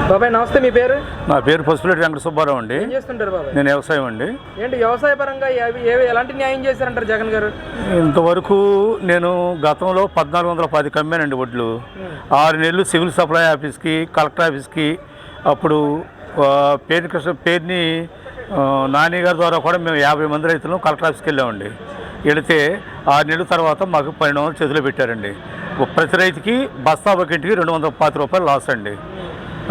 బాబాయ్ నమస్తే, మీ పేరు? నా పేరు పసుపులేటి వెంకట సుబ్బారావు అండి. ఏం చేస్తుంటారు బాబాయ్? నేను వ్యవసాయం అండి. ఏంటి వ్యవసాయ పరంగా ఎలాంటి న్యాయం చేశారంటారు జగన్ గారు? ఇంతవరకు నేను గతంలో 1410 కమ్మానండి వడ్లు. 6 నెలలు సివిల్ సప్లై ఆఫీస్కి, కలెక్టర్ ఆఫీస్కి, అప్పుడు పేరుని నాని గారి ద్వారా కూడా మేము 50 మంది రైతులు కలెక్టర్ ఆఫీస్కి వెళ్ళామండి. వెళితే 6 నెలల తర్వాత మాకు 1200 చేతిలో పెట్టారండి. ప్రతి రైతుకి బస్తా బకెట్కి 220 రూపాయలు లాస్ అండి.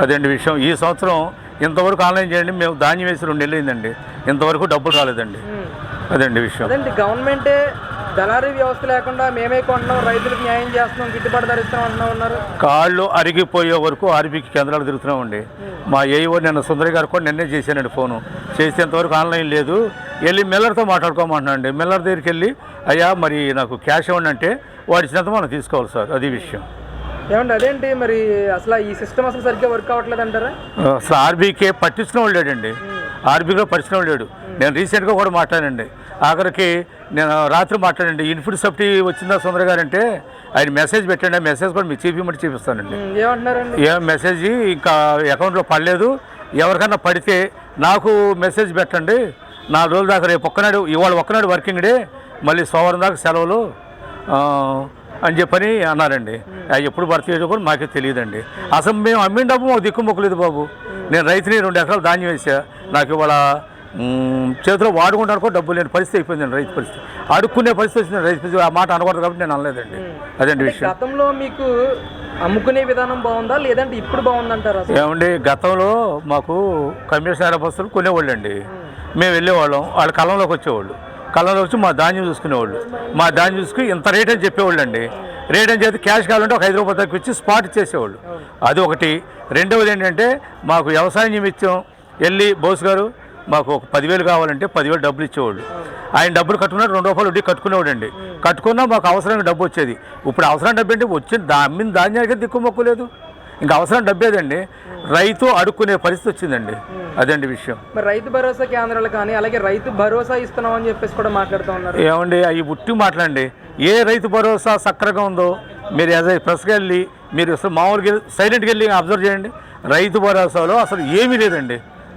అదండి విషయం. ఈ సంవత్సరం ఇంతవరకు ఆన్లైన్ చేయండి, మేము ధాన్యం వేసి 2 నెలలు అయిందండి, ఇంతవరకు డబ్బులు రాలేదండి. అదండి విషయం. అదండి, గవర్నమెంటే దళారీ వ్యవస్థ లేకుండా మేమే కొంటున్నాం, రైతులకు న్యాయం చేస్తున్నాం, గిట్టుబాటు ధర ఇస్తాం అంటున్నాం ఉన్నారు. కాళ్ళు అరిగిపోయే వరకు ఆర్బీకి కేంద్రాలు తిరుగుతున్నామండి. మా ఏఈఓ నిన్న సుందరి గారు కూడా నిన్నే చేశానండి ఫోను చేస్తే, ఇంతవరకు ఆన్లైన్ లేదు, వెళ్ళి మిల్లర్తో మాట్లాడుకోమంటున్నాండి. మిల్లర్ దగ్గరికి వెళ్ళి అయ్యా మరి నాకు క్యాష్ ఇవ్వండి అంటే వాడు ఇచ్చినంత మనం తీసుకోవాలి సార్. అది విషయం. ఏమండి అదేంటి మరి అసలు ఈ సిస్టమ్ అసలు సరిగ్గా వర్క్ అవ్వట్లేదు అంటారా? అసలు ఆర్బీకే పట్టించుకునే వాళ్ళు లేడండి, ఆర్బీలో పట్టించుకునే వాళ్ళు లేడు. నేను రీసెంట్గా కూడా మాట్లాడండి, ఆఖరికి నేను రాత్రి మాట్లాడండి, ఇన్పుట్ సబ్సిడీ వచ్చిందా సుందర గారు అంటే ఆయన మెసేజ్ పెట్టండి, మెసేజ్ కూడా మీకు చూపించమంటే చూపిస్తానండి. ఏమంటున్నారండి? ఏం మెసేజ్ ఇంకా అకౌంట్లో పడలేదు, ఎవరికన్నా పడితే నాకు మెసేజ్ పెట్టండి, 4 రోజుల దాకా, రేపు ఒక్కనాడు, ఇవాళ ఒక్కనాడు వర్కింగ్ డే, మళ్ళీ సోమవారం దాకా సెలవులు అని చెప్పని అన్నారండి. ఎప్పుడు భర్తీ చేయడం కూడా మాకే తెలియదండి. అసలు మేము అమ్మిన డబ్బు మాకు దిక్కుమొక్కలేదు బాబు. నేను రైతుని 2 ఎకరాలు ధాన్యం వేసా, నాకు ఇవాళ చేతిలో వాడుకుంటాను కూడా డబ్బులు లేని పరిస్థితి అయిపోయిందండి. రైతు పరిస్థితి అడుక్కునే పరిస్థితి వచ్చింది. రైతు పరిస్థితి ఆ మాట అనకూడదు కాబట్టి నేను అనలేదండి. అదండి విషయం. గతంలో మీకు అమ్ముకునే విధానం బాగుందా లేదంటే ఇప్పుడు బాగుందంటారా? ఏమండి, గతంలో మాకు కమిషనర్ బస్సులు కొనేవాళ్ళు అండి. మేము వెళ్ళేవాళ్ళం, వాళ్ళు కళ్ళంలోకి వచ్చేవాళ్ళు, కళ్ళంలో వచ్చి మా ధాన్యం చూసుకునేవాళ్ళు, మా ధాన్యం చూసుకుని ఇంత రేట్ అని చెప్పేవాళ్ళు అండి. రేట్ అని చెప్పి క్యాష్ కావాలంటే ఒక 5 రూపాయలు తక్కువ ఇచ్చి స్పాట్ ఇచ్చేసేవాళ్ళు. అది ఒకటి. రెండవది ఏంటంటే మాకు వ్యవసాయ నిమిత్తం వెళ్ళి బోస్ గారు మాకు ఒక 10,000 కావాలంటే 10,000 డబ్బులు ఇచ్చేవాళ్ళు. ఆయన డబ్బులు కట్టుకున్నాడు, 2 రూపాయలు వడ్డీ కట్టుకునేవాడు అండి. కట్టుకున్నా మాకు అవసరమైన డబ్బు వచ్చేది. ఇప్పుడు అవసరం డబ్బు అంటే వచ్చిన అమ్మిన ధాన్యానికి దిక్కుమొక్కలేదు, ఇంకా అవసరం డబ్బేదండి. రైతు అడుక్కునే పరిస్థితి వచ్చిందండి. అదండి విషయం. మరి రైతు భరోసా కేంద్రాలు కానీ అలాగే రైతు భరోసా ఇస్తున్నాం అని చెప్పేసి కూడా మాట్లాడుతూ ఉన్నారు. ఏమండి, అవి ఉట్టి మాట్లాడండి. ఏ రైతు భరోసా సక్రమంగా ఉందో మీరు ప్రెస్కి వెళ్ళి మీరు అసలు మామూలుగా సైలెంట్కి వెళ్ళి అబ్జర్వ్ చేయండి. రైతు భరోసాలో అసలు ఏమీ లేదండి,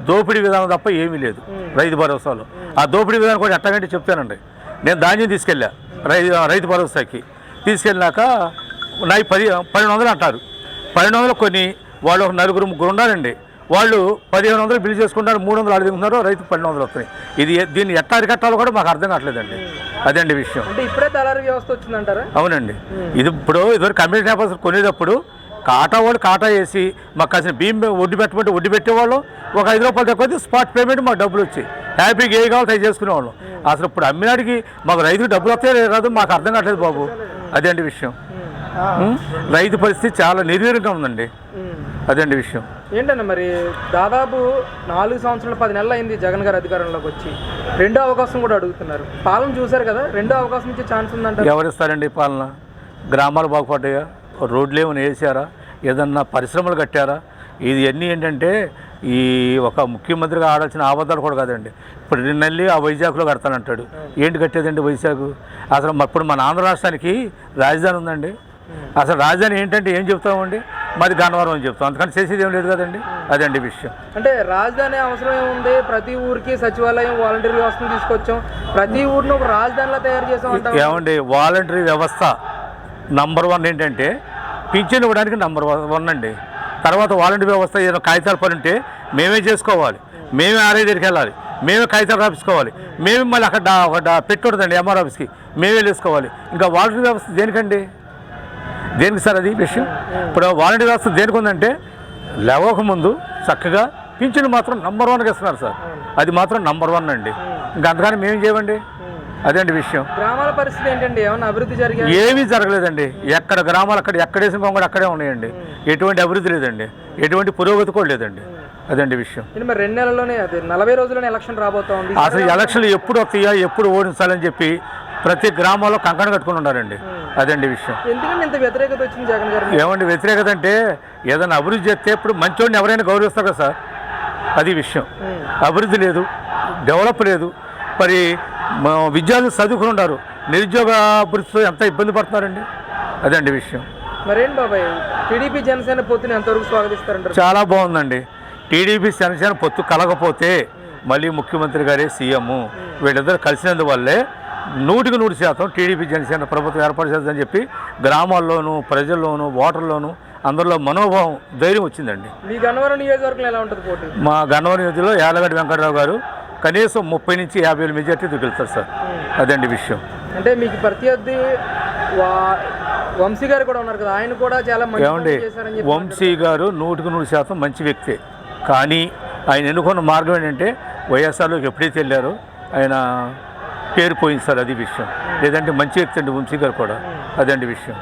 దోపిడీ విధానం తప్ప ఏమీ లేదు రైతు భరోసాలో. ఆ దోపిడీ విధానం కూడా ఎట్టగంటే చెప్తానండి. నేను ధాన్యం తీసుకెళ్ళా రైతు భరోసాకి, తీసుకెళ్ళినాక నాకు 1200 అంటారు. 1200 కొని వాళ్ళు ఒక 4-3 ఉన్నారండి, వాళ్ళు 1500 బిల్ చేసుకుంటారు, 300 అడుగుతున్నారు, రైతు 1200 వస్తున్నాయి. దీన్ని ఎట్లా అరికట్టాలో కూడా మాకు అర్థం కావట్లేదండి. అదండి విషయం. అంటే ఇప్పుడే దళారీ వ్యవస్థ వచ్చిందంటారా? అవునండి. ఇదివరకు కమిషన్ ఆఫీసర్ కొనేటప్పుడు కాటా వాళ్ళు కాటా వేసి మాకు కాసిన బియ్యం వడ్డీ పెట్టమంటే వడ్డీ పెట్టేవాళ్ళు, ఒక 5 రూపాయలు తక్కువ స్పాట్ పేమెంట్ మాకు డబ్బులు వచ్చి హ్యాపీగా ఏ కావాలో అవి చేసుకునేవాళ్ళం. అసలు ఇప్పుడు అమ్మినాడికి మాకు రైతుకి డబ్బులు వస్తాయో రాదు మాకు అర్థం కావట్లేదు బాబు. అదండి విషయం. రైతు పరిస్థితి చాలా నిర్వీర్యంగా ఉందండి. అదండి విషయం. ఏంటన్నా మరి దాదాపు 4 సంవత్సరాలు 10 నెలలు అయింది జగన్ గారు అధికారంలోకి వచ్చి, 2వ అవకాశం కూడా అడుగుతున్నారు. పాలన చూశారు కదా, 2వ అవకాశం ఇచ్చే ఛాన్స్ ఉందంట. ఎవరిస్తారండి పాలన? గ్రామాలు బాగుపడ్డాయా? రోడ్లు ఏమైనా వేసారా? ఏదన్నా పరిశ్రమలు కట్టారా? ఇది అన్నీ ఏంటంటే ఈ ఒక ముఖ్యమంత్రిగా ఆడాల్సిన ఆబద్ధాలు కూడా కాదండి. ఇప్పుడు 2 నెలలు ఆ వైజాగ్లో కడతానంటాడు. ఏంటి కట్టేదండి వైజాగ్? అసలు ఇప్పుడు మన ఆంధ్ర రాష్ట్రానికి రాజధాని ఉందండి. అసలు రాజధాని ఏంటంటే ఏం చెప్తామండి? మాది గన్నవరం అని చెప్తాం, అందుకని చేసేది ఏం లేదు కదండి. అదండి విషయం. అంటే రాజధాని అవసరం ఏముంది? ప్రతి ఊరికి సచివాలయం, వాలంటీర్ వ్యవస్థను తీసుకొచ్చాం, ప్రతి ఊరిని ఒక రాజధానిలో తయారు చేసాం. ఏమండి, వాలంటీర్ వ్యవస్థ నంబర్ 1 ఏంటంటే పింఛన్ ఇవ్వడానికి నంబర్ 1 అండి. తర్వాత వాలంటీర్ వ్యవస్థ ఏదైనా కాగితాలు పని ఉంటే మేమే చేసుకోవాలి, మేమే ఆర్ఐ దగ్గరికి వెళ్ళాలి, మేమే కాగితాలు రాపించుకోవాలి, మేమే మళ్ళీ అక్కడ పెట్టుంటుందండి ఎంఆర్ ఆఫీస్కి, మేమే వేసుకోవాలి. ఇంకా వాలంటీర్ వ్యవస్థ దేనికండి? దేనికి సార్ అది విషయం? ఇప్పుడు వాలంటీర్ వ్యవస్థ దేనికి ఉందంటే లేవక ముందు చక్కగా పింఛన్ మాత్రం నంబర్ 1గా ఇస్తున్నారు సార్. అది మాత్రం నంబర్ 1 అండి. ఇంకా అంతగానే మేమేం చేయమండి. అదేంటి విషయం. గ్రామాల పరిస్థితి ఏంటండి? ఏమన్నా అభివృద్ధి జరిగింది? ఏమీ జరగలేదండి. ఎక్కడ గ్రామాలు ఎక్కడేసిన కొంగడు అక్కడే ఉన్నాయండి. ఎటువంటి అభివృద్ధి లేదండి, ఎటువంటి పురోగతి కూడా లేదండి. అదండి విషయం. మరి 2 నెలల్లోనే 40 రోజుల్లోనే ఎలక్షన్ రాబోతోంది. అసలు ఎలక్షన్లు ఎప్పుడు వస్తాయా, ఎప్పుడు ఓడించాలని చెప్పి ప్రతి గ్రామాల్లో కంకణ కట్టుకుని ఉన్నారండి. అదండి విషయం. ఎందుకంటే ఇంత వ్యతిరేకత వచ్చింది జగన్ గారు? ఏమండి వ్యతిరేకత అంటే ఏదైనా అభివృద్ధి చేస్తే ఇప్పుడు మంచోడిని ఎవరైనా గౌరవిస్తారు కదా సార్. అది విషయం. అభివృద్ధి లేదు, డెవలప్ లేదు. మరి విద్యార్థులు చదువుకుని ఉన్నారు, నిరుద్యోగ అభివృద్ధితో ఎంత ఇబ్బంది పడుతున్నారండి. అదండి విషయం. మరేంటి బాబాయ్ టీడీపీ జనసేన పొత్తుని ఎంతవరకు స్వాగతిస్తారంటారు? చాలా బాగుందండి. టీడీపీ జనసేన పొత్తు కలగపోతే మళ్ళీ ముఖ్యమంత్రి గారే సీఎం, వీళ్ళిద్దరు కలిసినందువల్లే 100% టీడీపీ జనసేన ప్రభుత్వం ఏర్పాటు చేద్దని చెప్పి గ్రామాల్లోనూ ప్రజల్లోనూ ఓటర్లోనూ అందరిలో మనోభావం ధైర్యం వచ్చిందండి. మీ గన్నవరం నియోజకవర్గంలో ఎలా ఉంటుంది పోటీ? మా గన్నవరం నియోజకవర్గంలో యాలగడ్డ వెంకటరావు గారు కనీసం 30 నుంచి 50 మెజార్టీతో గెలుస్తారు సార్. అదండి విషయం. అంటే మీకు ప్రత్యర్థి వంశీ గారు కూడా ఉన్నారు కదా, ఆయన కూడా చాలా ఏమండి, వంశీ గారు 100% మంచి వ్యక్తే. కానీ ఆయన ఎన్నుకున్న మార్గం ఏంటంటే వైఎస్ఆర్లోకి ఎప్పుడైతే వెళ్ళారో ఆయన పేరు పోయింది సార్, అది విషయం. లేదంటే మంచి వ్యక్తి అండి వంశీ గారు కూడా, అదండి విషయం.